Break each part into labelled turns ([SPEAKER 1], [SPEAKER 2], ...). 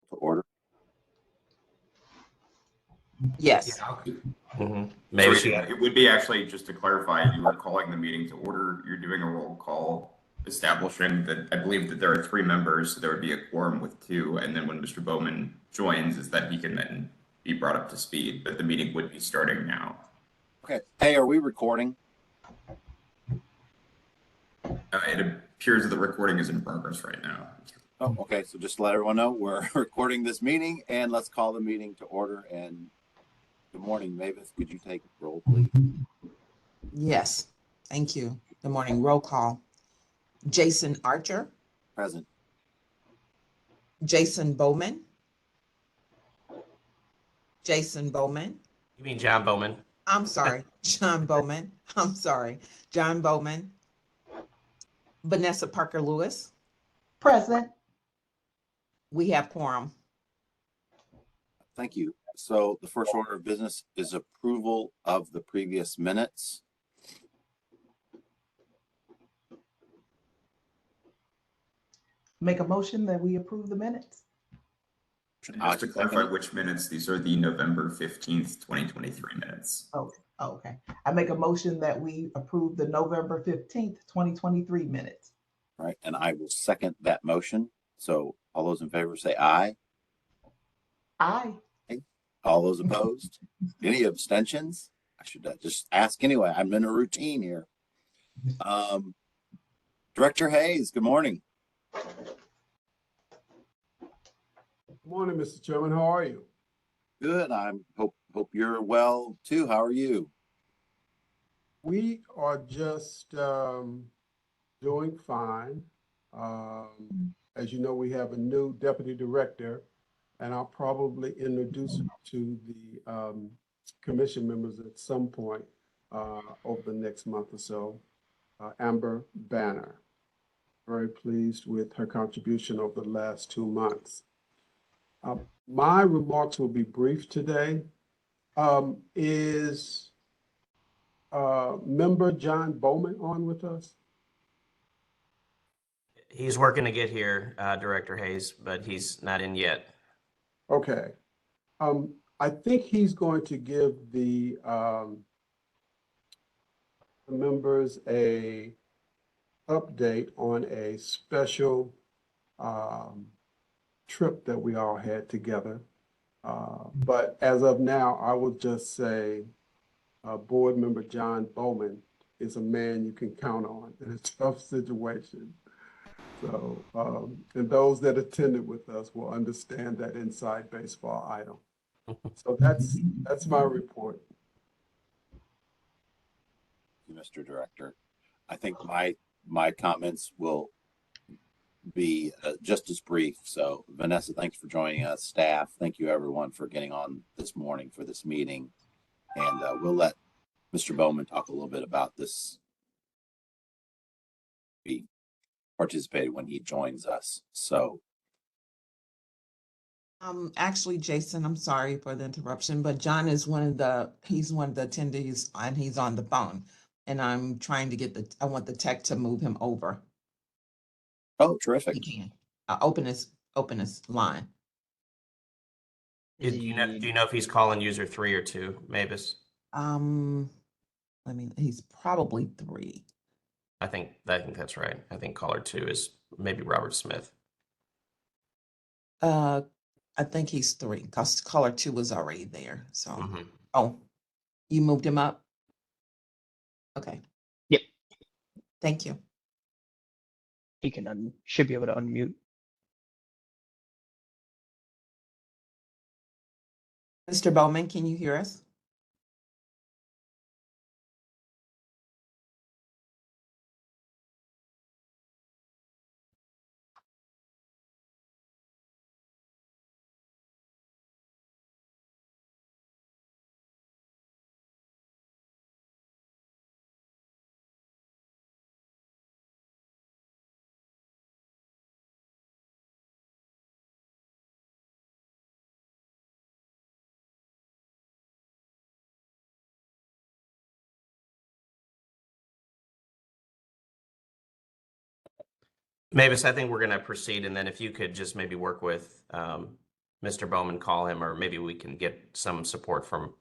[SPEAKER 1] to order?
[SPEAKER 2] Yes.
[SPEAKER 3] Maybe it would be actually, just to clarify, you were calling the meeting to order. You're doing a roll call, establishing that I believe that there are 3 members, so there would be a quorum with 2. And then when Mr. Bowman joins, is that he can then be brought up to speed. But the meeting would be starting now.
[SPEAKER 1] Okay. Hey, are we recording?
[SPEAKER 3] It appears that the recording is in progress right now.
[SPEAKER 1] Oh, okay. So just to let everyone know we're recording this meeting, and let's call the meeting to order. And good morning, Mavis. Could you take roll, please?
[SPEAKER 2] Yes. Thank you. Good morning. Roll call. Jason Archer,
[SPEAKER 1] Present.
[SPEAKER 2] Jason Bowman. Jason Bowman.
[SPEAKER 4] You mean John Bowman?
[SPEAKER 2] I'm sorry. John Bowman. I'm sorry. John Bowman. Vanessa Parker Lewis.
[SPEAKER 5] Present.
[SPEAKER 2] We have quorum.
[SPEAKER 1] Thank you. So the first order of business is approval of the previous minutes.
[SPEAKER 5] Make a motion that we approve the minutes.
[SPEAKER 3] And just to clarify which minutes, these are the November 15th, 2023 minutes.
[SPEAKER 5] Oh, okay. I make a motion that we approve the November 15th, 2023 minutes.
[SPEAKER 1] All right. And I will second that motion. So all those in favor say aye.
[SPEAKER 5] Aye.
[SPEAKER 1] All those opposed? Any abstentions? I should just ask anyway. I'm in a routine here. Director Hayes, good morning.
[SPEAKER 6] Good morning, Mr. Chairman. How are you?
[SPEAKER 1] Good. Hope you're well too. How are you?
[SPEAKER 6] We are just doing fine. As you know, we have a new deputy director, and I'll probably introduce her to the commission members at some point over the next month or so. Amber Banner. Very pleased with her contribution over the last 2 months. My remarks will be brief today. Is member John Bowman on with us?
[SPEAKER 4] He's working to get here, Director Hayes, but he's not in yet.
[SPEAKER 6] Okay. I think he's going to give the members a update on a special trip that we all had together. But as of now, I will just say board member John Bowman is a man you can count on in a tough situation. So, and those that attended with us will understand that inside baseball item. So that's my report.
[SPEAKER 1] Mr. Director, I think my comments will be just as brief. So Vanessa, thanks for joining us. Staff, thank you everyone for getting on this morning for this meeting. And we'll let Mr. Bowman talk a little bit about this. He participated when he joins us. So
[SPEAKER 2] Actually, Jason, I'm sorry for the interruption, but John is he's one of the attendees and he's on the phone. And I'm trying to I want the tech to move him over.
[SPEAKER 1] oh, terrific.
[SPEAKER 2] He can. Open his line.
[SPEAKER 4] Do you know if he's calling user 3 or 2, Mavis?
[SPEAKER 2] He's probably 3.
[SPEAKER 4] I think that's right. I think caller 2 is maybe Robert Smith.
[SPEAKER 2] I think he's 3 because caller 2 was already there. So,
[SPEAKER 4] Mm-hmm.
[SPEAKER 2] Oh, you moved him up? Okay.
[SPEAKER 7] Yep.
[SPEAKER 2] Thank you.
[SPEAKER 7] He can should be able to unmute.
[SPEAKER 2] Mr. Bowman, can you hear us?
[SPEAKER 4] Mavis, I think we're going to proceed, and then if you could just maybe work with Mr. Bowman call him, or maybe we can get some support from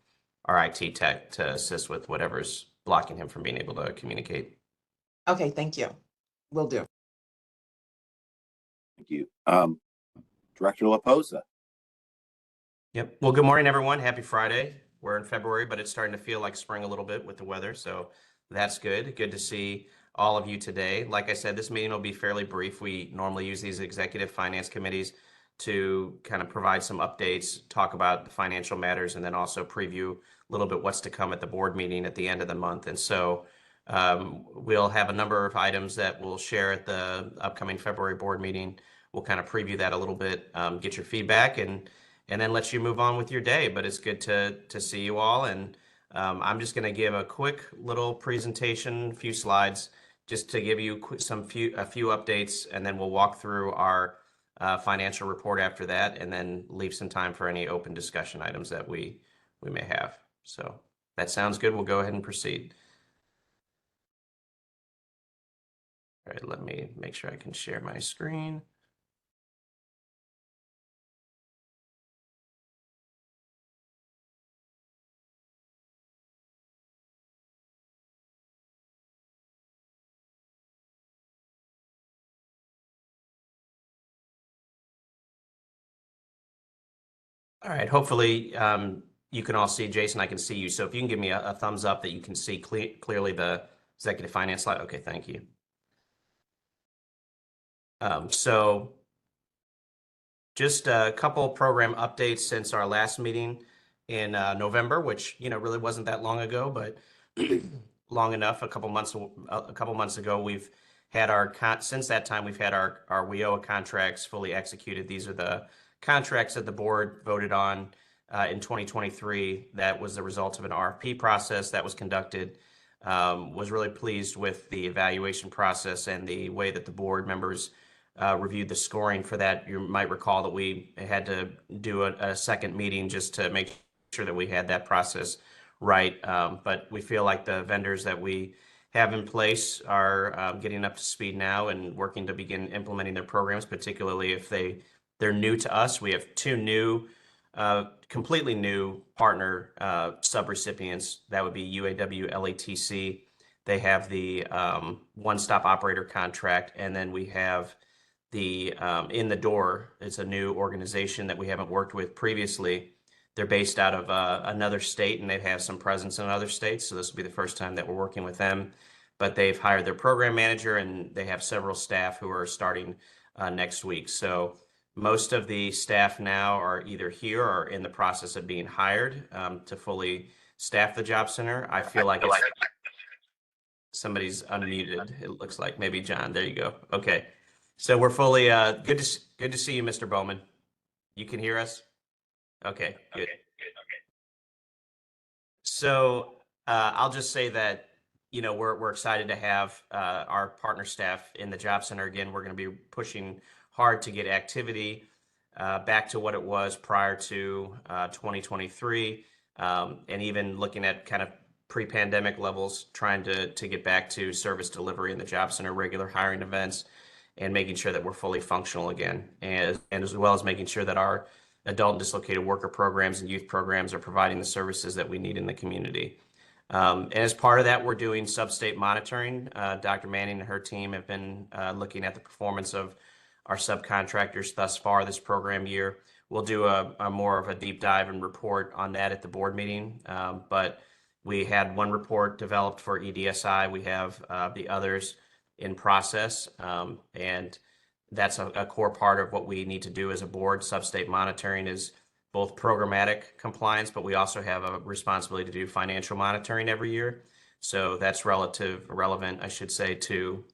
[SPEAKER 4] our IT tech to assist with whatever's blocking him from being able to communicate.
[SPEAKER 2] Okay, thank you. Will do.
[SPEAKER 1] Thank you. Director La Posa.
[SPEAKER 4] Yep. Well, good morning, everyone. Happy Friday. We're in February, but it's starting to feel like spring a little bit with the weather. So that's good. Good to see all of you today. Like I said, this meeting will be fairly brief. We normally use these executive finance committees to kind of provide some updates, talk about the financial matters, and then also preview a little bit what's to come at the board meeting at the end of the month. And so we'll have a number of items that we'll share at the upcoming February board meeting. We'll kind of preview that a little bit, get your feedback, and then let you move on with your day. But it's good to see you all. And I'm just going to give a quick little presentation, a few slides, just to give you a few updates, and then we'll walk through our financial report after that, and then leave some time for any open discussion items that we may have. So that sounds good. We'll go ahead and proceed. All right, let me make sure I can share my screen. All right, hopefully you can all see. Jason, I can see you. So if you can give me a thumbs up that you can see clearly the executive finance slide. Okay, thank you. So just a couple program updates since our last meeting in November, which really wasn't that long ago, but long enough. A couple months ago, we've had since that time we've had our WIOA contracts fully executed. These are the contracts that the board voted on in 2023. That was the result of an RFP process that was conducted. Was really pleased with the evaluation process and the way that the board members reviewed the scoring for that. You might recall that we had to do a second meeting just to make sure that we had that process right. But we feel like the vendors that we have in place are getting up to speed now and working to begin implementing their programs, particularly if they're new to us. We have two new, completely new partner subrecipients. That would be UAW LATC. They have the one-stop operator contract, and then we have the In the Door. It's a new organization that we haven't worked with previously. They're based out of another state, and they have some presence in other states. So this will be the first time that we're working with them. But they've hired their program manager, and they have several staff who are starting next week. So most of the staff now are either here or in the process of being hired to fully staff the job center. I feel like somebody's unmuted. It looks like maybe John. There you go. Okay. So we're fully good to see you, Mr. Bowman. You can hear us? Okay, good. So I'll just say that we're excited to have our partner staff in the job center again. We're going to be pushing hard to get activity back to what it was prior to 2023, and even looking at kind of pre-pandemic levels, trying to get back to service delivery in the job center, regular hiring events, and making sure that we're fully functional again, and as well as making sure that our adult and dislocated worker programs and youth programs are providing the services that we need in the community. And as part of that, we're doing sub-state monitoring. Dr. Manning and her team have been looking at the performance of our subcontractors thus far this program year. We'll do a more of a deep dive and report on that at the board meeting. But we had one report developed for EDSI. We have the others in process, and that's a core part of what we need to do as a board. Sub-state monitoring is both programmatic compliance, but we also have a responsibility to do financial monitoring every year. So that's relevant, I should say, to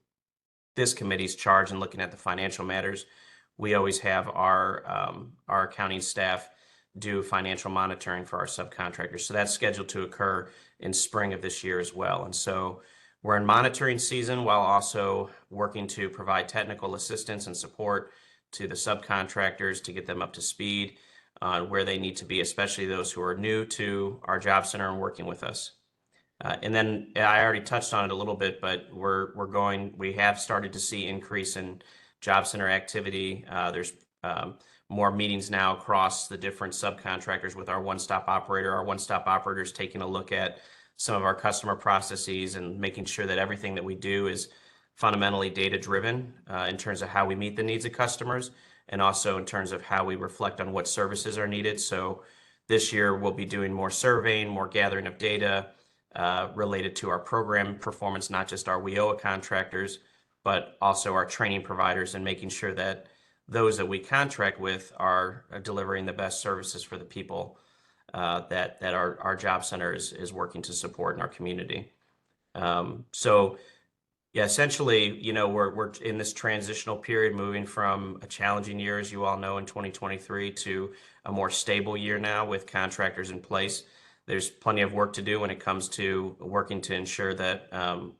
[SPEAKER 4] this committee's charge in looking at the financial matters. We always have our accounting staff do financial monitoring for our subcontractors. So that's scheduled to occur in spring of this year as well. And so we're in monitoring season while also working to provide technical assistance and support to the subcontractors to get them up to speed on where they need to be, especially those who are new to our job center and working with us. And then I already touched on it a little bit, but we have started to see increase in job center activity. There's more meetings now across the different subcontractors with our one-stop operator. Our one-stop operator is taking a look at some of our customer processes and making sure that everything that we do is fundamentally data-driven in terms of how we meet the needs of customers, and also in terms of how we reflect on what services are needed. So this year we'll be doing more surveying, more gathering of data related to our program performance, not just our WIOA contractors, but also our training providers, and making sure that those that we contract with are delivering the best services for the people that our job center is working to support in our community. So yeah, essentially, you know, we're in this transitional period, moving from a challenging year, as you all know, in 2023 to a more stable year now with contractors in place. There's plenty of work to do when it comes to working to ensure that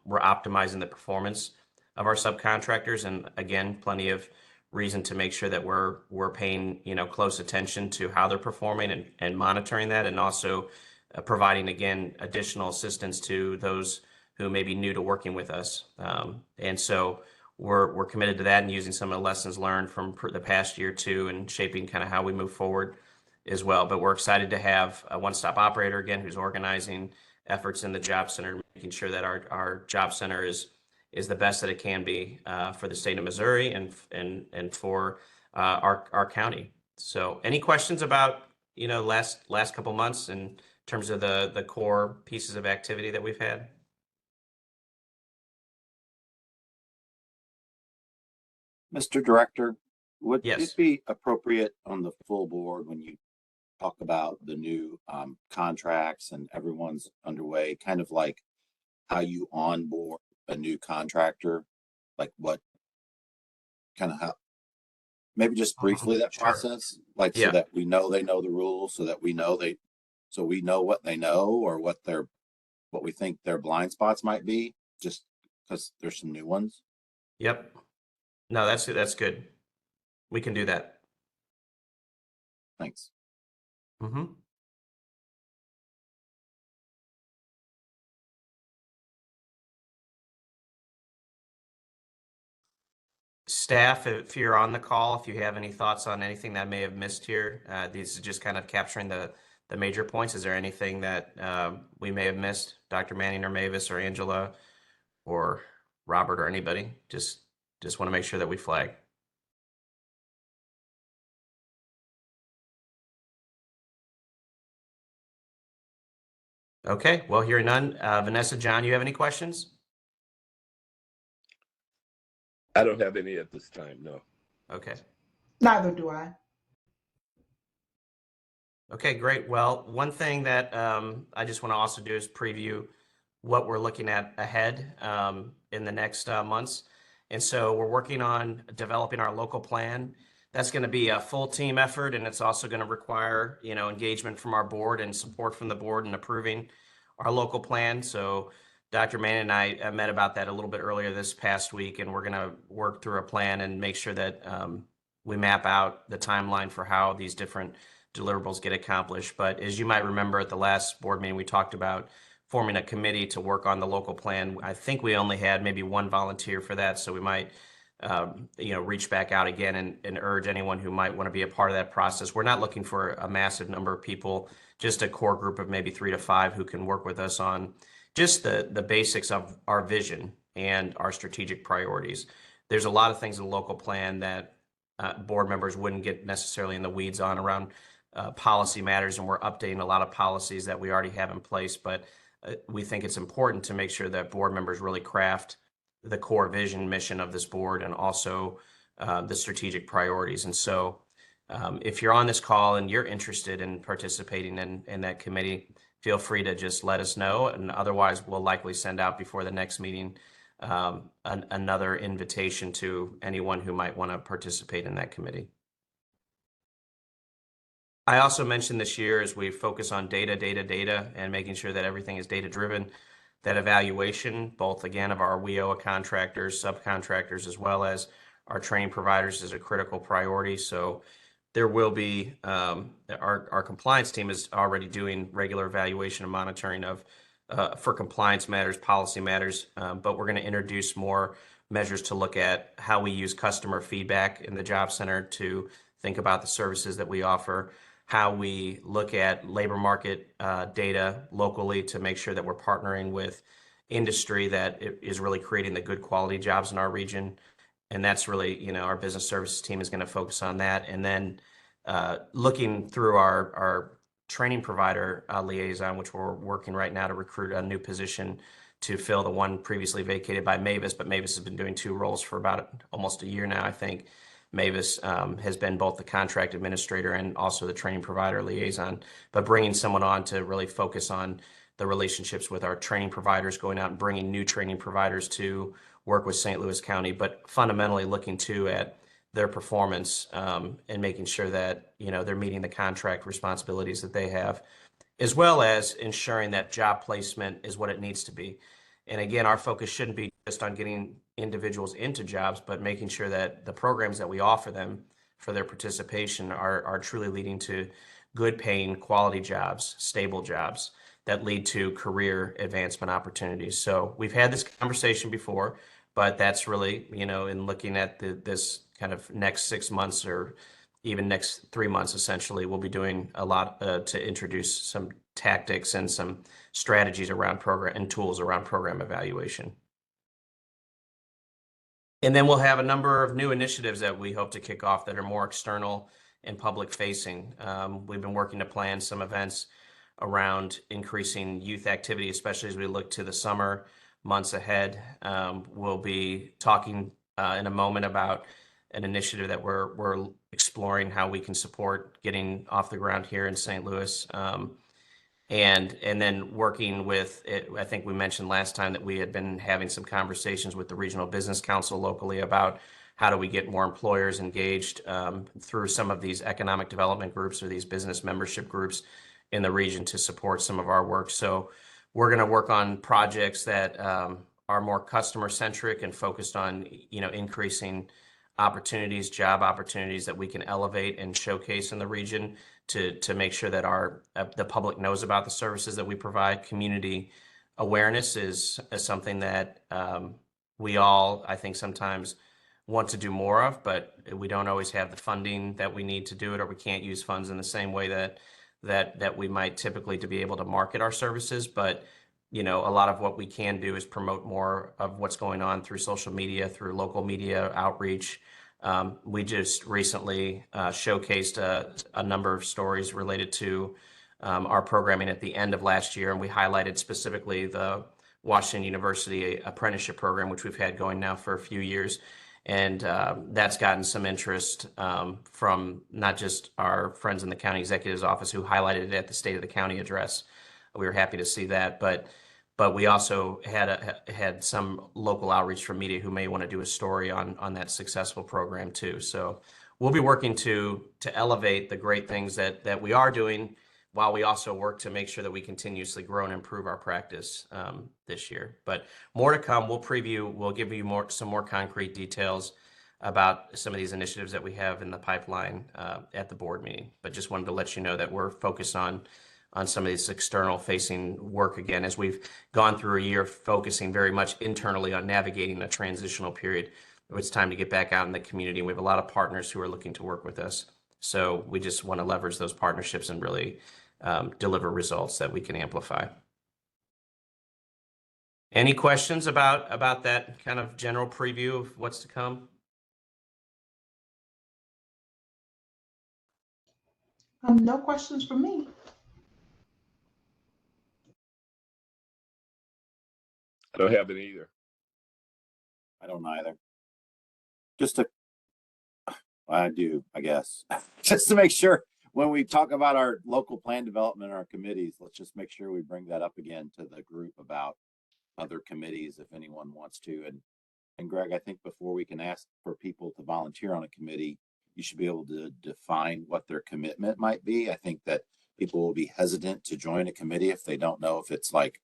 [SPEAKER 4] we're optimizing the performance of our subcontractors, and again, plenty of reason to make sure that we're paying, you know, close attention to how they're performing and monitoring that, and also providing, again, additional assistance to those who may be new to working with us. And so we're committed to that and using some of the lessons learned from the past year too, and shaping kind of how we move forward as well. But we're excited to have a one-stop operator again who's organizing efforts in the job center, making sure that our job center is the best that it can be for the state of Missouri and for our county. So any questions about, you know, last couple months in terms of the core pieces of activity that we've had?
[SPEAKER 1] Mr. Director, would
[SPEAKER 4] Yes.
[SPEAKER 1] it be appropriate on the full board when you talk about the new contracts and everyone's underway, kind of like how you onboard a new contractor, like what kind of how, maybe just briefly that
[SPEAKER 4] Sure.
[SPEAKER 1] process, like
[SPEAKER 4] Yeah.
[SPEAKER 1] so that we know they know the rules, so that we know so we know what they know or what we think their blind spots might be, just because there's some new ones.
[SPEAKER 4] Yep. No, that's good. We can do that.
[SPEAKER 1] Thanks.
[SPEAKER 4] Mm-hmm. Staff, if you're on the call, if you have any thoughts on anything that I may have missed here, this is just kind of capturing the major points. Is there anything that we may have missed, Dr. Manning or Mavis or Angela or Robert or anybody? Just want to make sure that we flag. Okay, well, hearing none. Vanessa, John, you have any questions?
[SPEAKER 8] I don't have any at this time, no.
[SPEAKER 4] Okay.
[SPEAKER 5] Neither do I.
[SPEAKER 4] Okay, great. Well, one thing that I just want to also do is preview what we're looking at ahead in the next months. And so we're working on developing our local plan. That's going to be a full team effort, and it's also going to require, you know, engagement from our board and support from the board in approving our local plan. So Dr. Manning and I met about that a little bit earlier this past week, and we're going to work through a plan and make sure that we map out the timeline for how these different deliverables get accomplished. But as you might remember at the last board meeting, we talked about forming a committee to work on the local plan. I think we only had maybe one volunteer for that, so we might you know, reach back out again and urge anyone who might want to be a part of that process. We're not looking for a massive number of people, just a core group of maybe 3 to 5 who can work with us on just the basics of our vision and our strategic priorities. There's a lot of things in the local plan that board members wouldn't get necessarily in the weeds on around policy matters, and we're updating a lot of policies that we already have in place, but we think it's important to make sure that board members really craft the core vision mission of this board and also the strategic priorities. And so if you're on this call and you're interested in participating in that committee, feel free to just let us know. And otherwise, we'll likely send out before the next meeting another invitation to anyone who might want to participate in that committee. I also mentioned this year as we focus on data, and making sure that everything is data-driven, that evaluation, both again of our WIOA contractors, subcontractors, as well as our training providers is a critical priority. So there will be, our compliance team is already doing regular evaluation and monitoring of for compliance matters, policy matters, but we're going to introduce more measures to look at how we use customer feedback in the job center to think about the services that we offer, how we look at labor market data locally to make sure that we're partnering with industry that is really creating the good quality jobs in our region. And that's really, you know, our business services team is going to focus on that. And then looking through our training provider liaison, which we're working right now to recruit a new position to fill the one previously vacated by Mavis, but Mavis has been doing two roles for about almost a year now, I think. Mavis has been both the contract administrator and also the training provider liaison, but bringing someone on to really focus on the relationships with our training providers, going out and bringing new training providers to work with St. Louis County, but fundamentally looking too at their performance and making sure that, you know, they're meeting the contract responsibilities that they have, as well as ensuring that job placement is what it needs to be. And again, our focus shouldn't be just on getting individuals into jobs, but making sure that the programs that we offer them for their participation are truly leading to good paying, quality jobs, stable jobs that lead to career advancement opportunities. So we've had this conversation before, but that's really, you know, in looking at this kind of next 6 months or even next 3 months, essentially, we'll be doing a lot to introduce some tactics and some strategies around program and tools around program evaluation. And then we'll have a number of new initiatives that we hope to kick off that are more external and public facing. We've been working to plan some events around increasing youth activity, especially as we look to the summer months ahead. We'll be talking in a moment about an initiative that we're exploring how we can support getting off the ground here in St. Louis. And then working with it, I think we mentioned last time that we had been having some conversations with the Regional Business Council locally about how do we get more employers engaged through some of these economic development groups or these business membership groups in the region to support some of our work. So we're going to work on projects that are more customer centric and focused on, you know, increasing opportunities, job opportunities that we can elevate and showcase in the region to make sure that the public knows about the services that we provide. Community awareness is something that we all, I think, sometimes want to do more of, but we don't always have the funding that we need to do it, or we can't use funds in the same way that we might typically to be able to market our services. But you know, a lot of what we can do is promote more of what's going on through social media, through local media outreach. We just recently showcased a number of stories related to our programming at the end of last year, and we highlighted specifically the Washington University apprenticeship program, which we've had going now for a few years. And that's gotten some interest from not just our friends in the county executive's office who highlighted it at the State of the County address. We were happy to see that, but we also had some local outreach from media who may want to do a story on that successful program too. So we'll be working to elevate the great things that we are doing, while we also work to make sure that we continuously grow and improve our practice this year. But more to come. We'll give you some more concrete details about some of these initiatives that we have in the pipeline at the board meeting. But just wanted to let you know that we're focused on some of these external facing work again, as we've gone through a year focusing very much internally on navigating a transitional period. It's time to get back out in the community. We have a lot of partners who are looking to work with us. So we just want to leverage those partnerships and really deliver results that we can amplify. Any questions about that kind of general preview of what's to come?
[SPEAKER 5] No questions from me.
[SPEAKER 8] I don't have it either.
[SPEAKER 1] I don't either. I do, I guess, just to make sure when we talk about our local plan development, our committees, let's just make sure we bring that up again to the group about other committees if anyone wants to. And Greg, I think before we can ask for people to volunteer on a committee, you should be able to define what their commitment might be. I think that people will be hesitant to join a committee if they don't know if it's like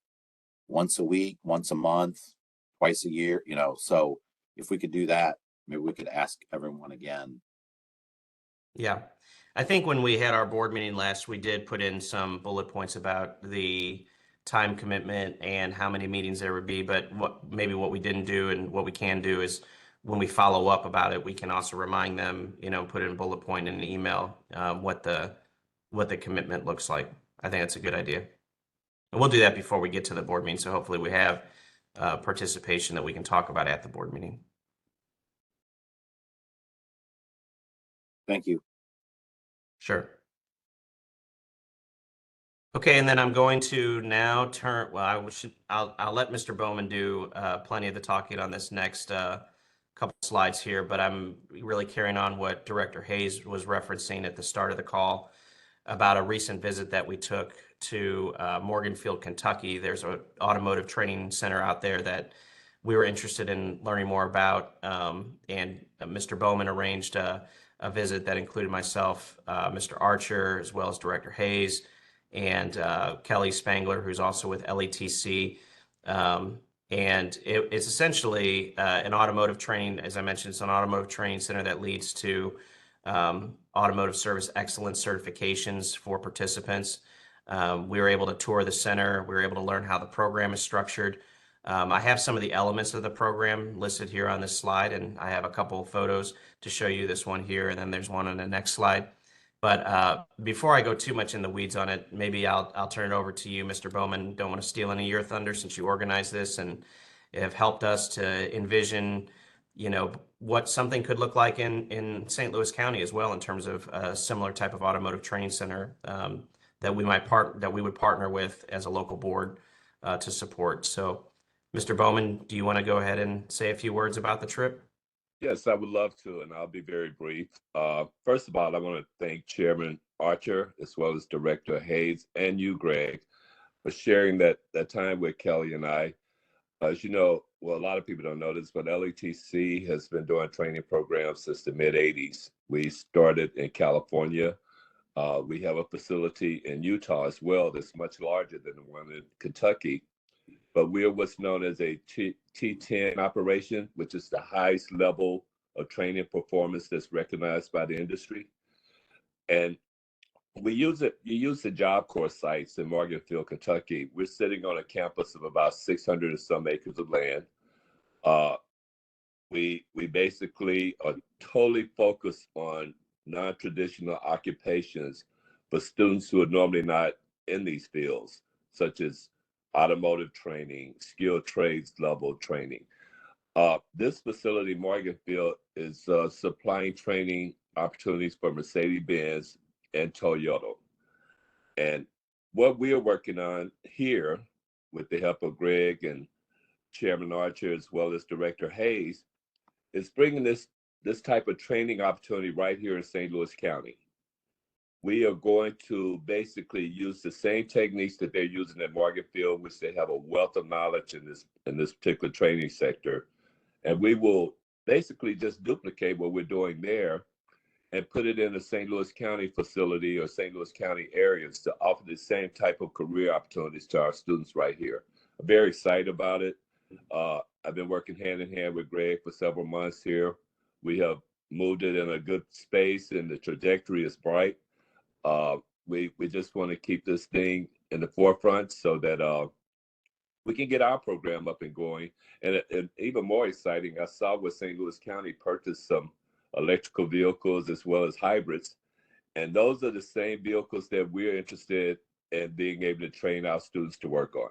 [SPEAKER 1] once a week, once a month, twice a year, you know. So if we could do that, maybe we could ask everyone again.
[SPEAKER 4] Yeah. I think when we had our board meeting last, we did put in some bullet points about the time commitment and how many meetings there would be. But what we didn't do and what we can do is when we follow up about it, we can also remind them, put in a bullet point in an email, what the commitment looks like. I think that's a good idea. And we'll do that before we get to the board meeting. So hopefully we have participation that we can talk about at the board meeting.
[SPEAKER 1] Thank you.
[SPEAKER 4] Sure. Okay, and then I'm going to now turn, well, I'll let Mr. Bowman do plenty of the talking on this next couple slides here, but I'm really carrying on what Director Hayes was referencing at the start of the call about a recent visit that we took to Morganfield, Kentucky. There's an automotive training center out there that we were interested in learning more about, and Mr. Bowman arranged a visit that included myself, Mr. Archer, as well as Director Hayes, and Kelly Spangler, who's also with LETC. And it's essentially an automotive training, as I mentioned, it's an automotive training center that leads to automotive service excellence certifications for participants. We were able to tour the center. We were able to learn how the program is structured. I have some of the elements of the program listed here on this slide, and I have a couple of photos to show you, this one here, and then there's one on the next slide. But before I go too much in the weeds on it, maybe I'll turn it over to you, Mr. Bowman. Don't want to steal any of your thunder since you organized this and have helped us to envision, what something could look like in St. Louis County as well, in terms of a similar type of automotive training center that we would partner with as a local board to support. So, Mr. Bowman, do you want to go ahead and say a few words about the trip?
[SPEAKER 8] Yes, I would love to, and I'll be very brief. First of all, I want to thank Chairman Archer, as well as Director Hayes, and you, Greg, for sharing that time with Kelly and I. As you know, well, a lot of people don't know this, but LETC has been doing training programs since the mid-'80s. We started in California. We have a facility in Utah as well that's much larger than the one in Kentucky. But we're what's known as a T10 operation, which is the highest level of training performance that's recognized by the industry. And we use it. You use the Job Corps sites in Morganfield, Kentucky. We're sitting on a campus of about 600 and some acres of land. We basically are totally focused on non-traditional occupations for students who are normally not in these fields, such as automotive training, skilled trades level training. This facility, Morganfield, is supplying training opportunities for Mercedes-Benz and Toyota. And what we are working on here, with the help of Greg and Chairman Archer, as well as Director Hayes, is bringing this type of training opportunity right here in St. Louis County. We are going to basically use the same techniques that they're using at Morganfield, which they have a wealth of knowledge in this particular training sector. And we will basically just duplicate what we're doing there and put it in a St. Louis County facility or St. Louis County areas to offer the same type of career opportunities to our students right here. I'm very excited about it. I've been working hand in hand with Greg for several months here. We have moved it in a good space and the trajectory is bright. We just want to keep this thing in the forefront so that we can get our program up and going. And even more exciting, I saw where St. Louis County purchased some electrical vehicles as well as hybrids. And those are the same vehicles that we're interested in being able to train our students to work on.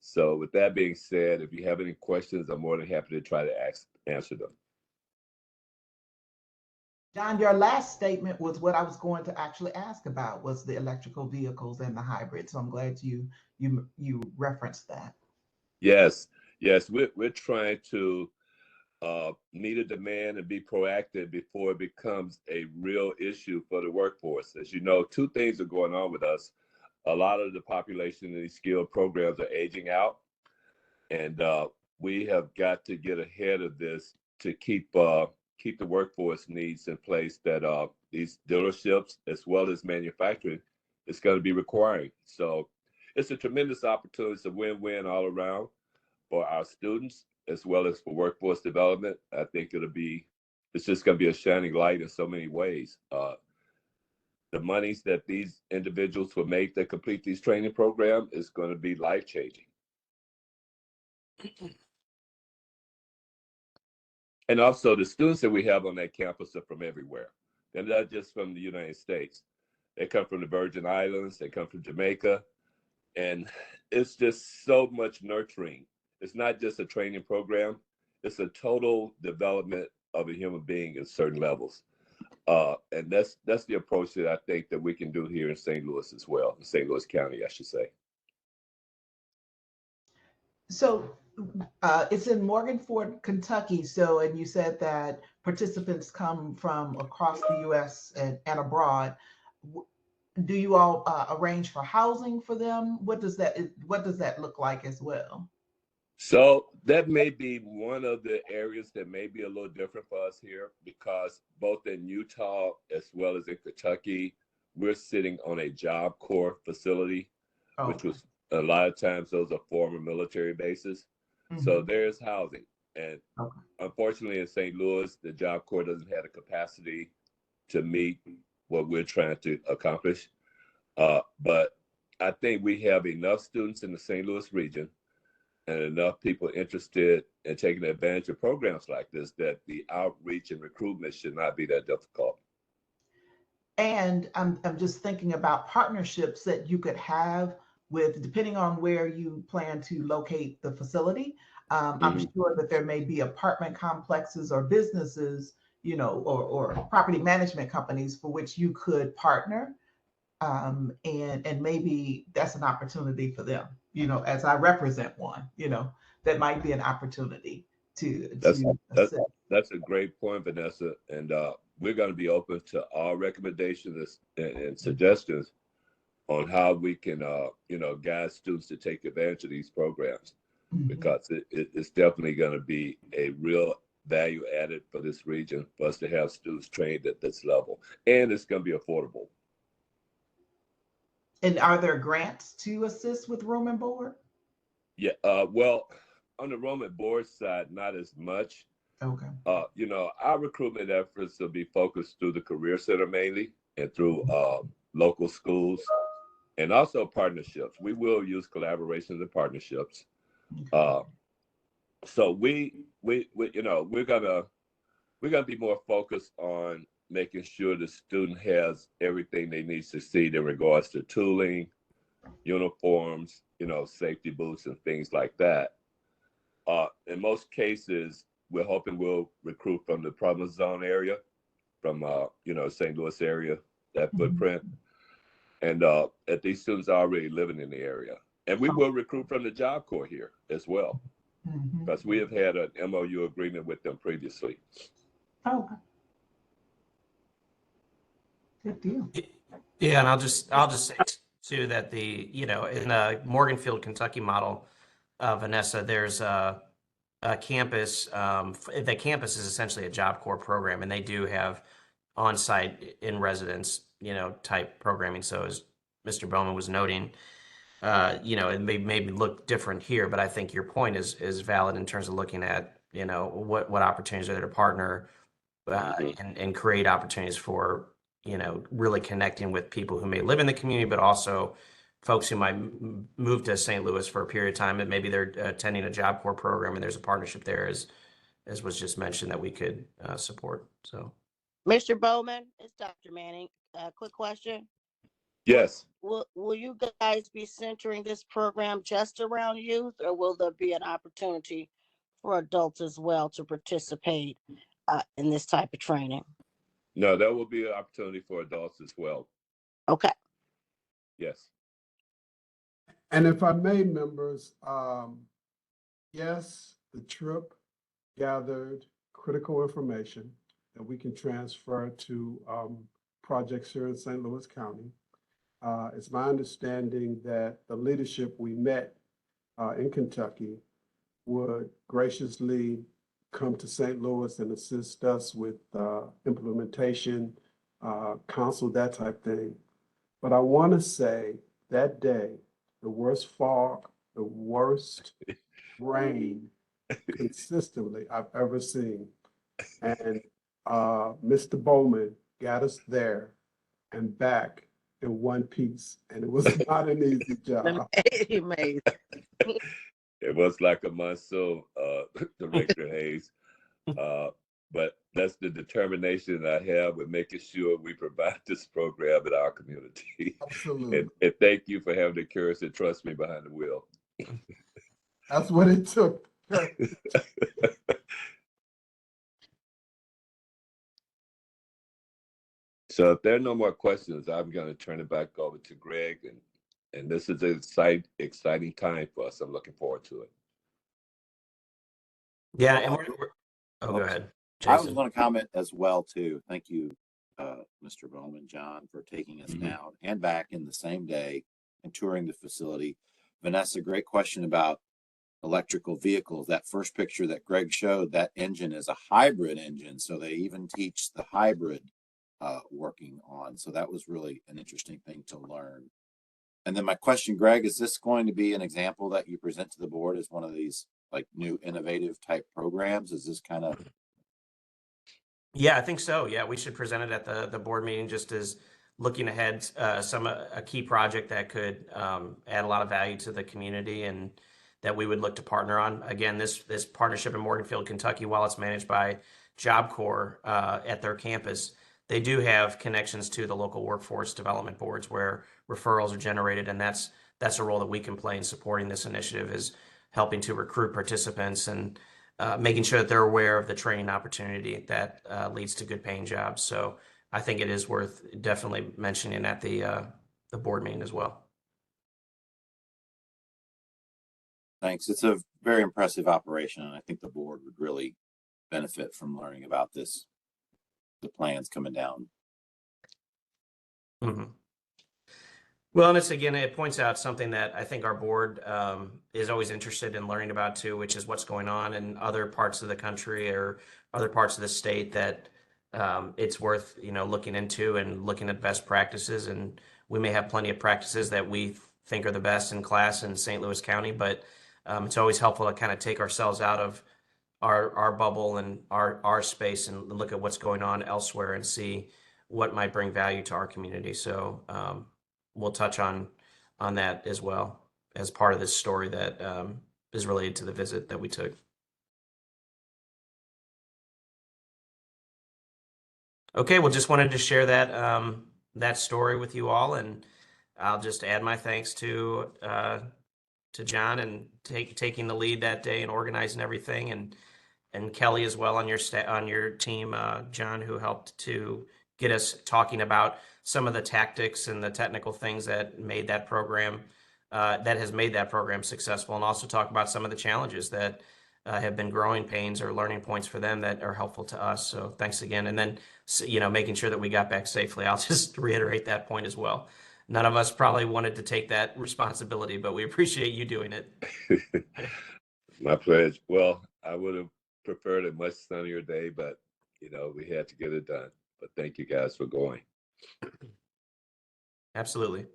[SPEAKER 8] So with that being said, if you have any questions, I'm more than happy to try to answer them.
[SPEAKER 5] John, your last statement was what I was going to actually ask about, was the electrical vehicles and the hybrid. So I'm glad you referenced that.
[SPEAKER 8] Yes, we're trying to meet a demand and be proactive before it becomes a real issue for the workforce. As you know, two things are going on with us. A lot of the population in these skilled programs are aging out, and we have got to get ahead of this to keep the workforce needs in place that these dealerships as well as manufacturing is going to be requiring. So it's a tremendous opportunity. It's a win-win all around for our students as well as for workforce development. I think it's just going to be a shining light in so many ways. The monies that these individuals will make that complete these training programs is going to be life-changing. And also the students that we have on that campus are from everywhere. They're not just from the United States. They come from the Virgin Islands, they come from Jamaica, and it's just so much nurturing. It's not just a training program, it's a total development of a human being at certain levels. And that's the approach that I think that we can do here in St. Louis as well, in St. Louis County, I should say.
[SPEAKER 5] So it's in Morganford, Kentucky. So, and you said that participants come from across the U.S. and abroad. Do you all arrange for housing for them? What does that look like as well?
[SPEAKER 8] So that may be one of the areas that may be a little different for us here, because both in Utah as well as in Kentucky, we're sitting on a Job Corps facility, which was a lot of times those are former military bases. Mm-hmm. So there's housing. And unfortunately in St. Louis, the Job Corps doesn't have the capacity to meet what we're trying to accomplish. But I think we have enough students in the St. Louis region and enough people interested in taking advantage of programs like this that the outreach and recruitment should not be that difficult.
[SPEAKER 5] And I'm just thinking about partnerships that you could have with, depending on where you plan to locate the facility. I'm sure that there may be apartment complexes or businesses, or property management companies for which you could partner. And maybe that's an opportunity for them, as I represent one, that might be an opportunity to
[SPEAKER 8] that's a great point, Vanessa. And we're going to be open to all recommendations and suggestions on how we can, guide students to take advantage of these programs, because it's definitely going to be a real value added for this region for us to have students trained at this level, and it's going to be affordable.
[SPEAKER 5] And are there grants to assist with room and board?
[SPEAKER 8] Yeah, well, on the room and board side, not as much.
[SPEAKER 5] Okay.
[SPEAKER 8] Our recruitment efforts will be focused through the Career Center mainly, and through local schools, and also partnerships. We will use collaborations and partnerships. Okay. So we're gonna be more focused on making sure the student has everything they need to succeed in regards to tooling, uniforms, safety boots and things like that. In most cases, we're hoping we'll recruit from the problem zone area, from St. Louis area, that footprint. And that these students are already living in the area. And we will recruit from the Job Corps here as well, because we have had an MOU agreement with them previously.
[SPEAKER 5] Okay. Good deal.
[SPEAKER 4] Yeah, and I'll just say too that in the Morganfield, Kentucky model, Vanessa, there's a campus. The campus is essentially a Job Corps program, and they do have on-site in residence, type programming. So as Mr. Bowman was noting, it may maybe look different here, but I think your point is valid in terms of looking at, what opportunities are there to partner and create opportunities for, really connecting with people who may live in the community, but also folks who might move to St. Louis for a period of time, and maybe they're attending a Job Corps program, and there's a partnership there, as was just mentioned, that we could support. So,
[SPEAKER 9] Mr. Bowman, it's Dr. Manning. Quick question.
[SPEAKER 8] Yes.
[SPEAKER 9] Will you guys be centering this program just around youth, or will there be an opportunity for adults as well to participate in this type of training?
[SPEAKER 8] No, there will be an opportunity for adults as well.
[SPEAKER 9] Okay.
[SPEAKER 8] Yes.
[SPEAKER 6] And if I may, members, yes, the trip gathered critical information that we can transfer to projects here in St. Louis County. It's my understanding that the leadership we met in Kentucky would graciously come to St. Louis and assist us with implementation, counsel, that type thing. But I want to say that day, the worst fog, the worst rain consistently I've ever seen. And Mr. Bowman got us there and back in one piece. And it was not an easy job.
[SPEAKER 9] Amazing.
[SPEAKER 8] It was like a monsoon, Director Hayes. But that's the determination that I have with making sure we provide this program in our community.
[SPEAKER 6] Absolutely.
[SPEAKER 8] And thank you for having the courage to trust me behind the wheel.
[SPEAKER 6] That's what it took.
[SPEAKER 8] So if there are no more questions, I'm going to turn it back over to Greg. And this is an exciting time for us. I'm looking forward to it.
[SPEAKER 4] Yeah, and oh, go ahead,
[SPEAKER 1] I was
[SPEAKER 4] Jason.
[SPEAKER 1] going to comment as well too. Thank you, Mr. Bowman, John, for taking us down and back in the same day and touring the facility. Vanessa, great question about electrical vehicles. That first picture that Greg showed, that engine is a hybrid engine. So they even teach the hybrid working on. So that was really an interesting thing to learn. And then my question, Greg, is this going to be an example that you present to the board as one of these like new innovative type programs? Is this kind of...
[SPEAKER 4] Yeah, I think so. Yeah, we should present it at the board meeting just as looking ahead, a key project that could add a lot of value to the community and that we would look to partner on. Again, this partnership in Morganfield, Kentucky, while it's managed by Job Corps at their campus, they do have connections to the local workforce development boards where referrals are generated, and that's a role that we can play in supporting this initiative, is helping to recruit participants and making sure that they're aware of the training opportunity that leads to good paying jobs. So I think it is worth definitely mentioning at the board meeting as well.
[SPEAKER 1] Thanks. It's a very impressive operation, and I think the board would really benefit from learning about this, the plans coming down.
[SPEAKER 4] Mm-hmm. Well, and it points out something that I think our board is always interested in learning about too, which is what's going on in other parts of the country or other parts of the state that it's worth, looking into and looking at best practices. And we may have plenty of practices that we think are the best in class in St. Louis County, but it's always helpful to kind of take ourselves out of our bubble and our space and look at what's going on elsewhere and see what might bring value to our community. So we'll touch on that as well as part of this story that is related to the visit that we took. Okay, well, just wanted to share that story with you all, and I'll just add my thanks to John and taking the lead that day and organizing everything, and Kelly as well on your team, John, who helped to get us talking about some of the tactics and the technical things that made that program has made that program successful, and also talk about some of the challenges that have been growing pains or learning points for them that are helpful to us. So thanks again. And then, making sure that we got back safely. I'll just reiterate that point as well. None of us probably wanted to take that responsibility, but we appreciate you doing it.
[SPEAKER 8] My pleasure. Well, I would have preferred a much sunnier day, but we had to get it done. But thank you guys for going.
[SPEAKER 4] Absolutely.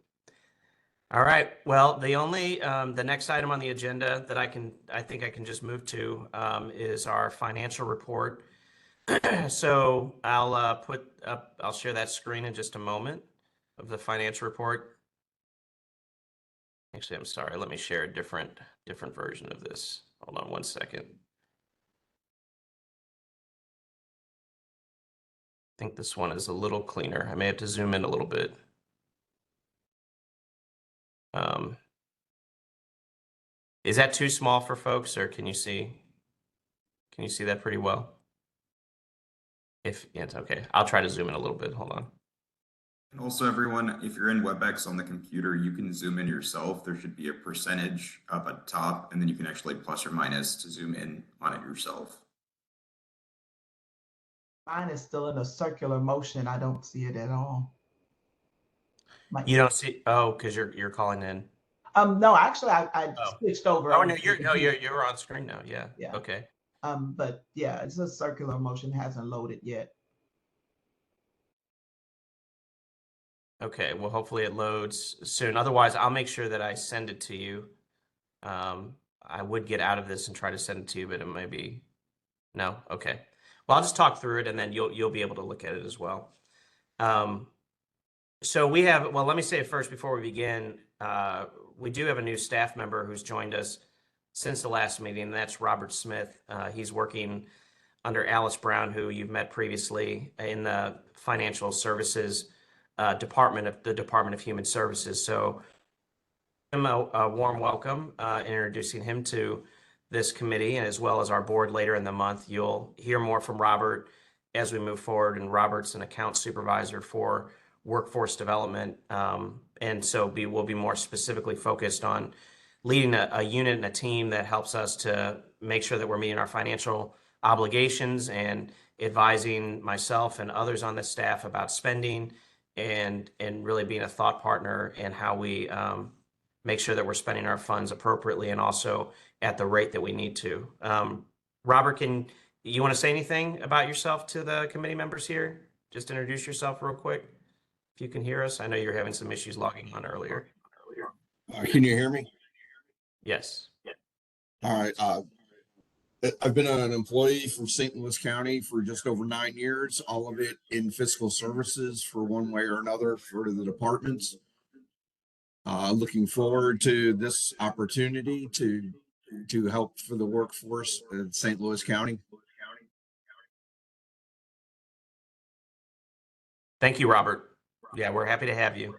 [SPEAKER 4] All right. Well, the next item on the agenda that I think I can just move to is our financial report. So I'll share that screen in just a moment of the financial report. Actually, I'm sorry. Let me share a different version of this. Hold on one second. I think this one is a little cleaner. I may have to zoom in a little bit. Is that too small for folks, or can you see that pretty well? If yeah, it's okay. I'll try to zoom in a little bit. Hold on.
[SPEAKER 3] And also, everyone, if you're in WebEx on the computer, you can zoom in yourself. There should be a percentage up at the top, and then you can actually plus or minus to zoom in on it yourself.
[SPEAKER 5] Mine is still in a circular motion. I don't see it at all.
[SPEAKER 4] You don't see? Oh, because you're calling in.
[SPEAKER 5] No, actually, I switched over.
[SPEAKER 4] Oh no, you're on screen now. Yeah.
[SPEAKER 5] Yeah.
[SPEAKER 4] Okay.
[SPEAKER 5] But yeah, it's a circular motion, hasn't loaded yet.
[SPEAKER 4] Okay. Well, hopefully it loads soon. Otherwise, I'll make sure that I send it to you. I would get out of this and try to send it to you, but it may be no. Okay. Well, I'll just talk through it, and then you'll be able to look at it as well. So we have. Well, let me say first before we begin. We do have a new staff member who's joined us since the last meeting, and that's Robert Smith. He's working under Alice Brown, who you've met previously in the financial services department of the Department of Human Services. So him a warm welcome, introducing him to this committee and as well as our board later in the month. You'll hear more from Robert as we move forward, and Robert's an account supervisor for workforce development. And so we'll be more specifically focused on leading a unit and a team that helps us to make sure that we're meeting our financial obligations and advising myself and others on the staff about spending and really being a thought partner in how we make sure that we're spending our funds appropriately and also at the rate that we need to. Robert, you want to say anything about yourself to the committee members here? Just introduce yourself real quick. If you can hear us, I know you're having some issues logging on earlier.
[SPEAKER 10] Can you hear me?
[SPEAKER 4] Yes.
[SPEAKER 10] All right. I've been an employee for St. Louis County for just over 9 years, all of it in fiscal services for one way or another for the departments. Looking forward to this opportunity to help for the workforce in St. Louis County.
[SPEAKER 4] Thank you, Robert. Yeah, we're happy to have you.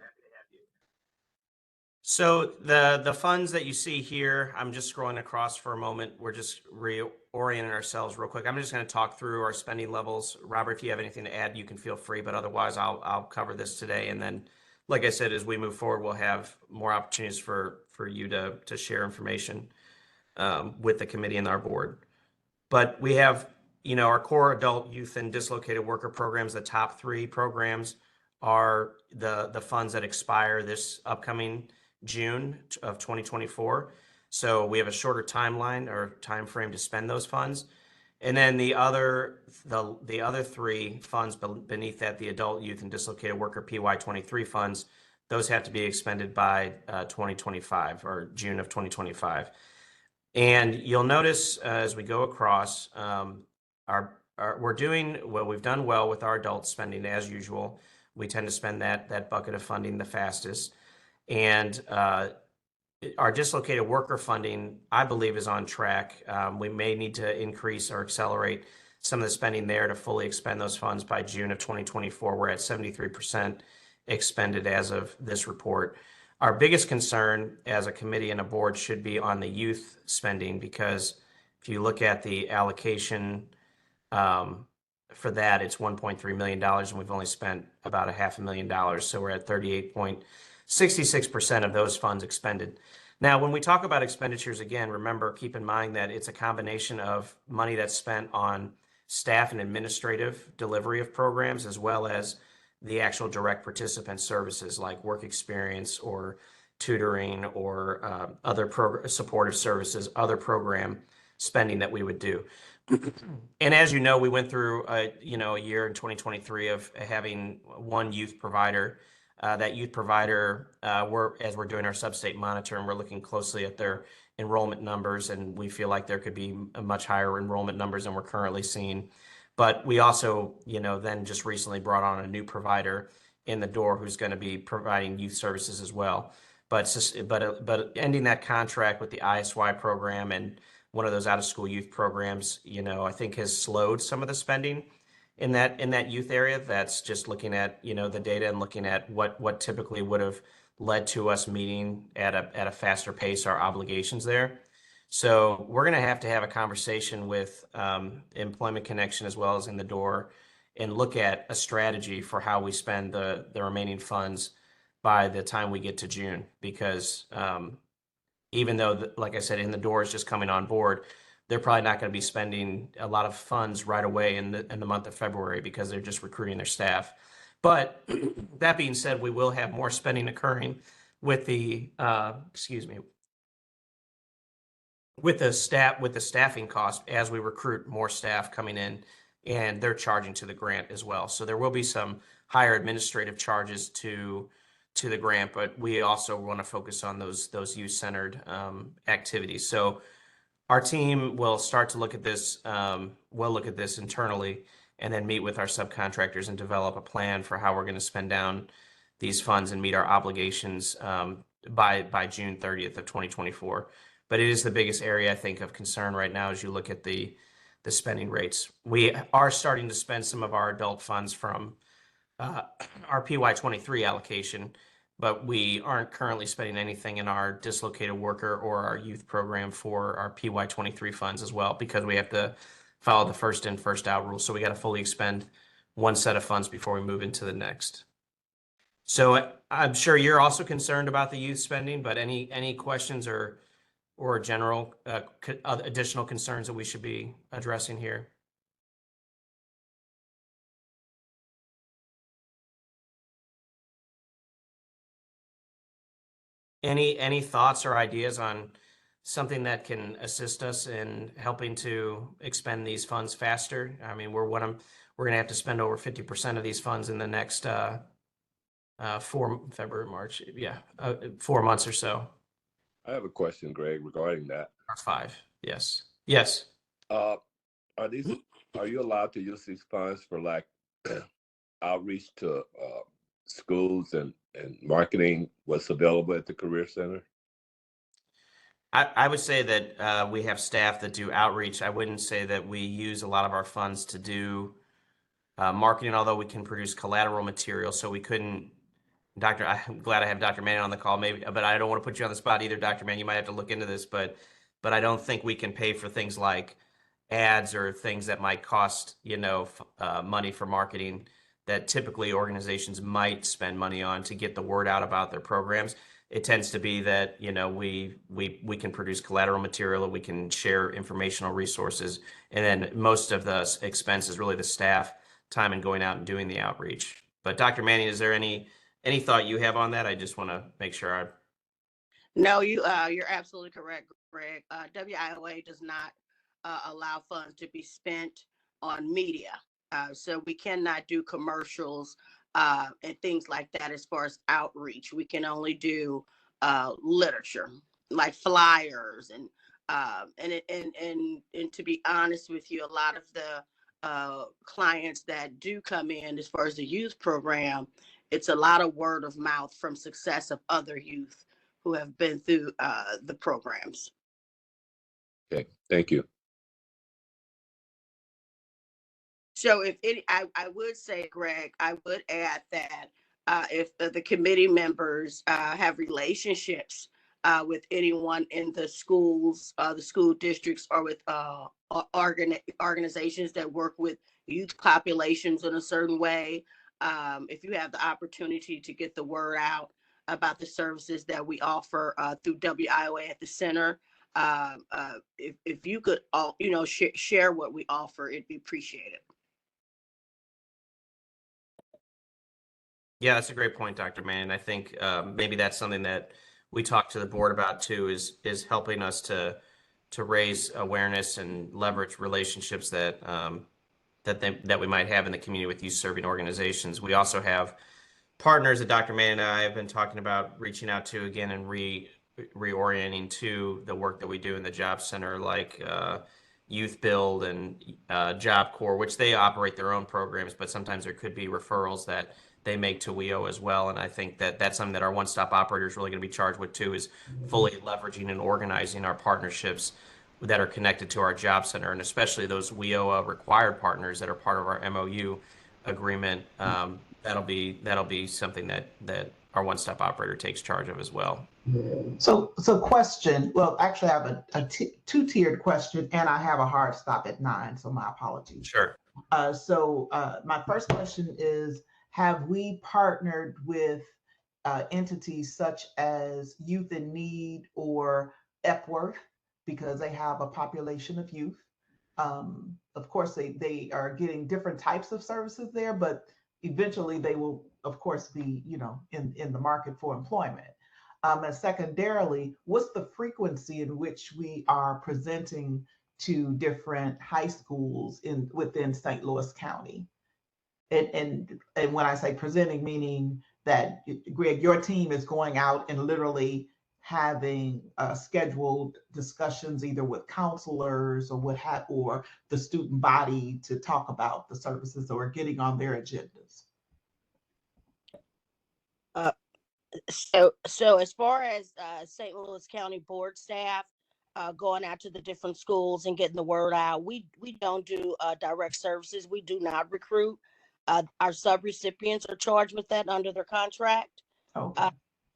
[SPEAKER 4] So the funds that you see here, I'm just scrolling across for a moment. We're just reorienting ourselves real quick. I'm just going to talk through our spending levels. Robert, if you have anything to add, you can feel free, but otherwise I'll cover this today. And then, like I said, as we move forward, we'll have more opportunities for you to share information with the committee and our board. But we have, our core adult, youth, and dislocated worker programs. The top 3 programs are the funds that expire this upcoming June of 2024. So we have a shorter timeline or time frame to spend those funds. And then the other 3 funds beneath that, the adult, youth, and dislocated worker PY23 funds, those have to be expended by 2025 or June of 2025. And you'll notice as we go across, we've done well with our adult spending as usual. We tend to spend that bucket of funding the fastest. And our dislocated worker funding, I believe, is on track. We may need to increase or accelerate some of the spending there to fully expend those funds by June of 2024. We're at 73% expended as of this report. Our biggest concern as a committee and a board should be on the youth spending, because if you look at the allocation for that, it's $1.3 million, and we've only spent about $500,000. So we're at 38.66% of those funds expended. Now, when we talk about expenditures, again, remember, keep in mind that it's a combination of money that's spent on staff and administrative delivery of programs, as well as the actual direct participant services like work experience or tutoring or other supportive services, other program spending that we would do. And as you know, we went through a year in 2023 of having one youth provider. That youth provider, as we're doing our sub-state monitor, and we're looking closely at their enrollment numbers, and we feel like there could be a much higher enrollment numbers than we're currently seeing. But we also, then just recently brought on a new provider in the door who's going to be providing youth services as well. But ending that contract with the ISY program and one of those out-of-school youth programs, I think has slowed some of the spending in that youth area. That's just looking at the data and looking at what typically would have led to us meeting at a faster pace our obligations there. So we're going to have a conversation with Employment Connection as well as In the Door and look at a strategy for how we spend the remaining funds by the time we get to June, because even though, like I said, In the Door is just coming on board, they're probably not going to be spending a lot of funds right away in the month of February because they're just recruiting their staff. But that being said, we will have more spending occurring with the staffing cost as we recruit more staff coming in, and they're charging to the grant as well. So there will be some higher administrative charges to the grant, but we also want to focus on those youth-centered activities. So our team will start to look at this. We'll look at this internally and then meet with our subcontractors and develop a plan for how we're going to spend down these funds and meet our obligations by June 30th of 2024. But it is the biggest area, I think, of concern right now as you look at the the spending rates. We are starting to spend some of our adult funds from our PY23 allocation, but we aren't currently spending anything in our dislocated worker or our youth program for our PY23 funds as well, because we have to follow the first in, first out rule. So we got to fully expend one set of funds before we move into the next. So I'm sure you're also concerned about the youth spending, but any questions or general additional concerns that we should be addressing here? Any thoughts or ideas on something that can assist us in helping to expend these funds faster? I mean, we're going to have to spend over 50% of these funds in the next February, March, 4 months or so.
[SPEAKER 8] I have a question, Greg, regarding that.
[SPEAKER 4] Or 5, yes. Yes.
[SPEAKER 8] Are you allowed to use these funds for like outreach to schools and marketing what's available at the Career Center?
[SPEAKER 4] I would say that we have staff that do outreach. I wouldn't say that we use a lot of our funds to do marketing, although we can produce collateral material. So we couldn't, I'm glad I have Dr. Manning on the call, maybe, but I don't want to put you on the spot either, Dr. Manning. You might have to look into this, but I don't think we can pay for things like ads or things that might cost, money for marketing that typically organizations might spend money on to get the word out about their programs. It tends to be that, we can produce collateral material, we can share informational resources, and then most of the expense is really the staff time and going out and doing the outreach. But Dr. Manning, is there any thought you have on that? I just want to make sure
[SPEAKER 9] No, you're absolutely correct, Greg. WIOA does not allow funds to be spent on media. So we cannot do commercials and things like that as far as outreach. We can only do literature, like flyers and to be honest with you, a lot of the clients that do come in as far as the youth program, it's a lot of word of mouth from success of other youth who have been through the programs.
[SPEAKER 8] Okay, thank you.
[SPEAKER 9] So if I would say, Greg, I would add that if the committee members have relationships with anyone in the schools, the school districts, or with organizations that work with youth populations in a certain way, if you have the opportunity to get the word out about the services that we offer through WIOA at the center, if you could all, share what we offer, it'd be appreciated.
[SPEAKER 4] Yeah, that's a great point, Dr. Manning. I think maybe that's something that we talk to the board about too, is helping us to raise awareness and leverage relationships that that we might have in the community with youth serving organizations. We also have partners that Dr. Manning and I have been talking about reaching out to again and reorienting to the work that we do in the Job Center, like Youth Build and Job Corps, which they operate their own programs, but sometimes there could be referrals that they make to WIO as well. And I think that that's something that our one-stop operator is really going to be charged with too, is fully leveraging and organizing our partnerships that are connected to our Job Center, and especially those WIO required partners that are part of our MOU agreement. That'll be something that our one-stop operator takes charge of as well.
[SPEAKER 5] So question. Well, actually, I have a two-tiered question, and I have a hard stop at 9, so my apologies.
[SPEAKER 4] Sure.
[SPEAKER 5] So my first question is, have we partnered with entities such as Youth in Need or Epworth, because they have a population of youth? Of course, they are getting different types of services there, but eventually they will, of course, be in the market for employment. And secondarily, what's the frequency in which we are presenting to different high schools within St. Louis County? And when I say presenting, meaning that, Greg, your team is going out and literally having scheduled discussions either with counselors or the student body to talk about the services or getting on their agendas.
[SPEAKER 9] So as far as St. Louis County board staff, going out to the different schools and getting the word out. We don't do direct services. We do not recruit. Our sub-recipients are charged with that under their contract.
[SPEAKER 5] Okay.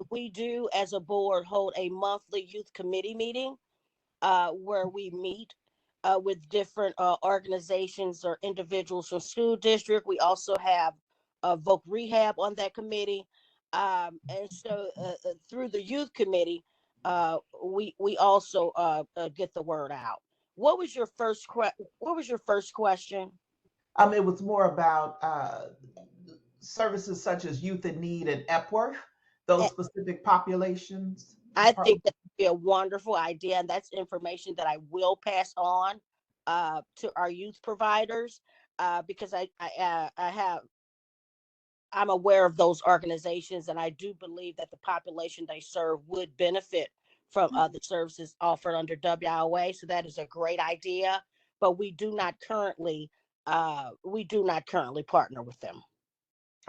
[SPEAKER 9] We do, as a board, hold a monthly youth committee meeting where we meet with different organizations or individuals from school district. We also have Voc Rehab on that committee. And so through the youth committee, we also get the word out. What was your first question?
[SPEAKER 5] It was more about services such as Youth in Need and Epworth, those specific populations.
[SPEAKER 9] I think that would be a wonderful idea, and that's information that I will pass on to our youth providers because I'm aware of those organizations, and I do believe that the population they serve would benefit from the services offered under WIOA. So that is a great idea, but we do not currently partner with them.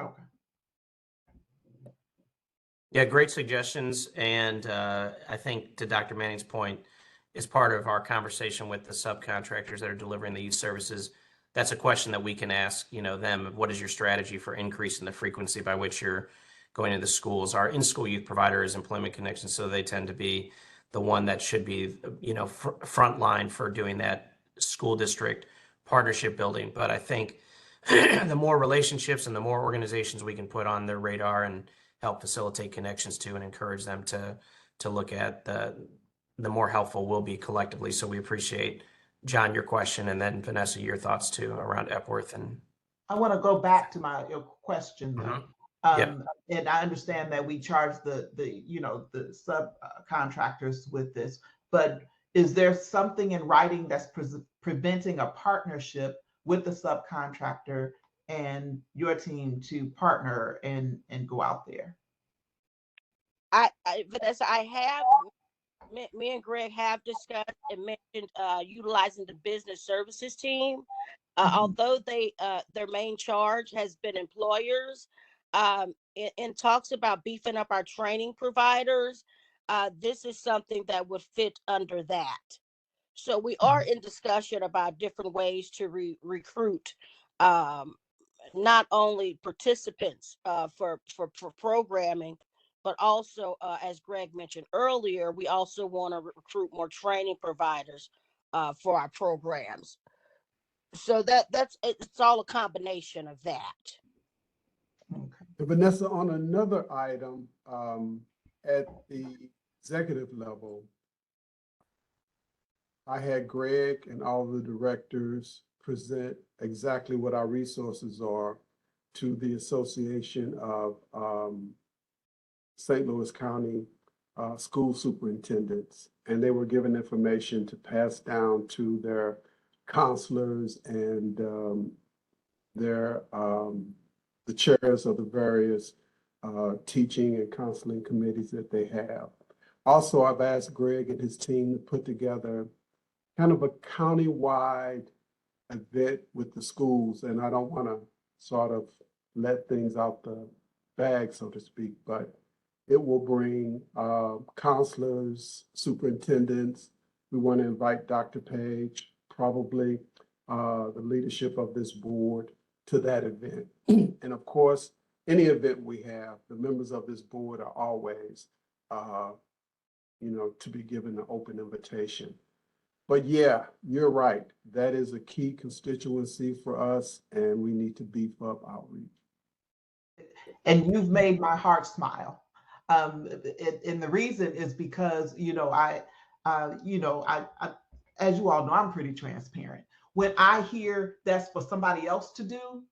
[SPEAKER 5] Okay.
[SPEAKER 4] Yeah, great suggestions. And I think to Dr. Manning's point, as part of our conversation with the subcontractors that are delivering the youth services, that's a question that we can ask, them. What is your strategy for increasing the frequency by which you're going to the schools? Our in-school youth provider is Employment Connections, so they tend to be the one that should be, front line for doing that school district partnership building. But I think the more relationships and the more organizations we can put on their radar and help facilitate connections to and encourage them to look at, the more helpful we'll be collectively. So we appreciate, John, your question, and then Vanessa, your thoughts too around Epworth. And
[SPEAKER 5] I want to go back to your question.
[SPEAKER 4] Yep.
[SPEAKER 5] And I understand that we charge the subcontractors with this, but is there something in writing that's preventing a partnership with the subcontractor and your team to partner and go out there?
[SPEAKER 9] Vanessa, me and Greg have discussed and mentioned utilizing the business services team. Although their main charge has been employers, in talks about beefing up our training providers, this is something that would fit under that. So we are in discussion about different ways to recruit not only participants for programming, but also, as Greg mentioned earlier, we also want to recruit more training providers for our programs. So it's all a combination of that.
[SPEAKER 6] Okay. Vanessa, on another item, at the executive level, I had Greg and all the directors present exactly what our resources are to the Association of St. Louis County School Superintendents, and they were given information to pass down to their counselors and the chairs of the various teaching and counseling committees that they have. Also, I've asked Greg and his team to put together kind of a county-wide event with the schools, and I don't want to sort of let things out the bag, so to speak, but it will bring counselors, superintendents. We want to invite Dr. Page, probably the leadership of this board, to that event. And of course, any event we have, the members of this board are always, to be given an open invitation. But yeah, you're right. That is a key constituency for us, and we need to beef up outreach.
[SPEAKER 5] And you've made my heart smile. And the reason is because, I as you all know, I'm pretty transparent. When I hear that's for somebody else to do,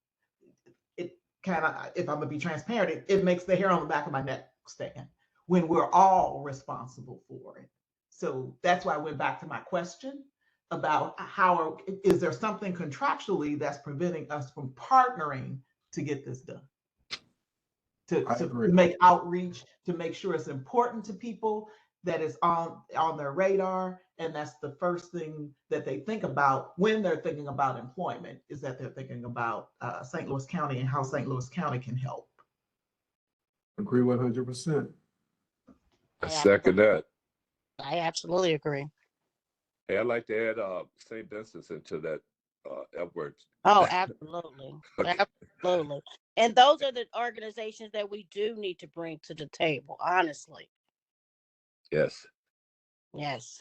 [SPEAKER 5] it kind of, if I'm gonna be transparent, it makes the hair on the back of my neck stand when we're all responsible for it. So that's why I went back to my question about is there something contractually that's preventing us from partnering to get this done? To make outreach, to make sure it's important to people, that is on their radar, and that's the first thing that they think about when they're thinking about employment, is that they're thinking about St. Louis County and how St. Louis County can help.
[SPEAKER 6] Agree 100%.
[SPEAKER 8] I second that.
[SPEAKER 9] I absolutely agree.
[SPEAKER 8] Hey, I'd like to add St. Vincent's into that Edwards.
[SPEAKER 9] Oh, absolutely.
[SPEAKER 8] Okay.
[SPEAKER 9] Absolutely. And those are the organizations that we do need to bring to the table, honestly.
[SPEAKER 8] Yes.
[SPEAKER 9] Yes.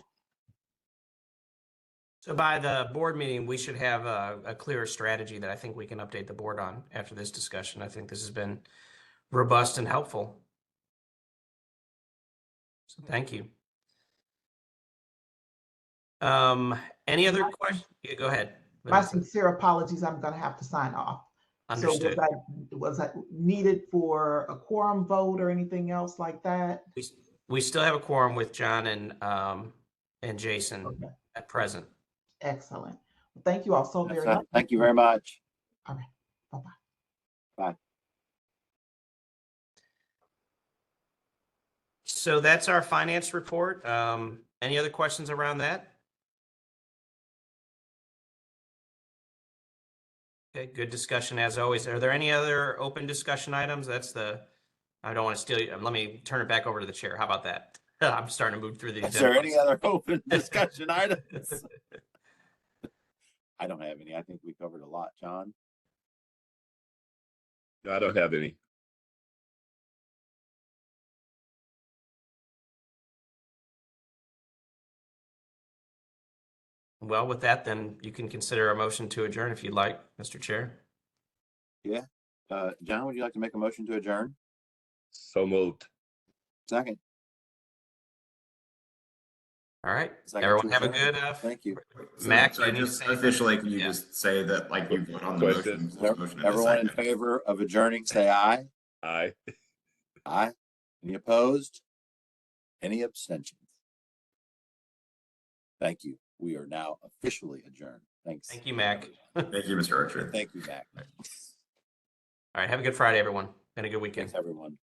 [SPEAKER 4] So by the board meeting, we should have a clearer strategy that I think we can update the board on after this discussion. I think this has been robust and helpful. So thank you. Any other questions? Yeah, go ahead.
[SPEAKER 5] My
[SPEAKER 4] Vanessa.
[SPEAKER 5] sincere apologies, I'm gonna have to sign off.
[SPEAKER 4] Understood.
[SPEAKER 5] So was that needed for a quorum vote or anything else like that?
[SPEAKER 4] We still have a quorum with John and Jason
[SPEAKER 5] Okay,
[SPEAKER 4] at present.
[SPEAKER 5] excellent. Thank you all so very much.
[SPEAKER 1] Thank you very much.
[SPEAKER 5] All right, bye-bye.
[SPEAKER 1] Bye.
[SPEAKER 4] So that's our finance report. Any other questions around that? Okay, good discussion as always. Are there any other open discussion items? I don't want to steal you. Let me turn it back over to the chair. How about that? I'm starting to move through these.
[SPEAKER 1] Is there any other open discussion items? I don't have any. I think we covered a lot, John.
[SPEAKER 8] No, I don't have any.
[SPEAKER 4] Well, with that, then you can consider a motion to adjourn if you'd like, Mr. Chair.
[SPEAKER 1] Yeah. John, would you like to make a motion to adjourn?
[SPEAKER 8] So moved.
[SPEAKER 1] Second.
[SPEAKER 4] All right.
[SPEAKER 1] Second
[SPEAKER 4] Everyone
[SPEAKER 1] to
[SPEAKER 4] have a
[SPEAKER 1] adjourn.
[SPEAKER 4] good,
[SPEAKER 1] Thank you.
[SPEAKER 4] Mac,
[SPEAKER 3] So
[SPEAKER 4] you need to
[SPEAKER 3] just
[SPEAKER 4] say anything?
[SPEAKER 3] officially, can you
[SPEAKER 4] Yeah.
[SPEAKER 3] just say that like you vote on the
[SPEAKER 8] Question.
[SPEAKER 3] motion? There's a motion and a
[SPEAKER 1] Everyone in
[SPEAKER 3] second.
[SPEAKER 1] favor of adjourning, say aye.
[SPEAKER 8] Aye.
[SPEAKER 1] Aye. Any opposed? Any abstentions? Thank you. We are now officially adjourned. Thanks.
[SPEAKER 4] Thank you, Mac. All
[SPEAKER 3] Thank you, Mr. Archer.
[SPEAKER 1] Thank you, Mac.
[SPEAKER 4] right. Have a good Friday, everyone, and a good weekend.
[SPEAKER 1] Thanks, everyone.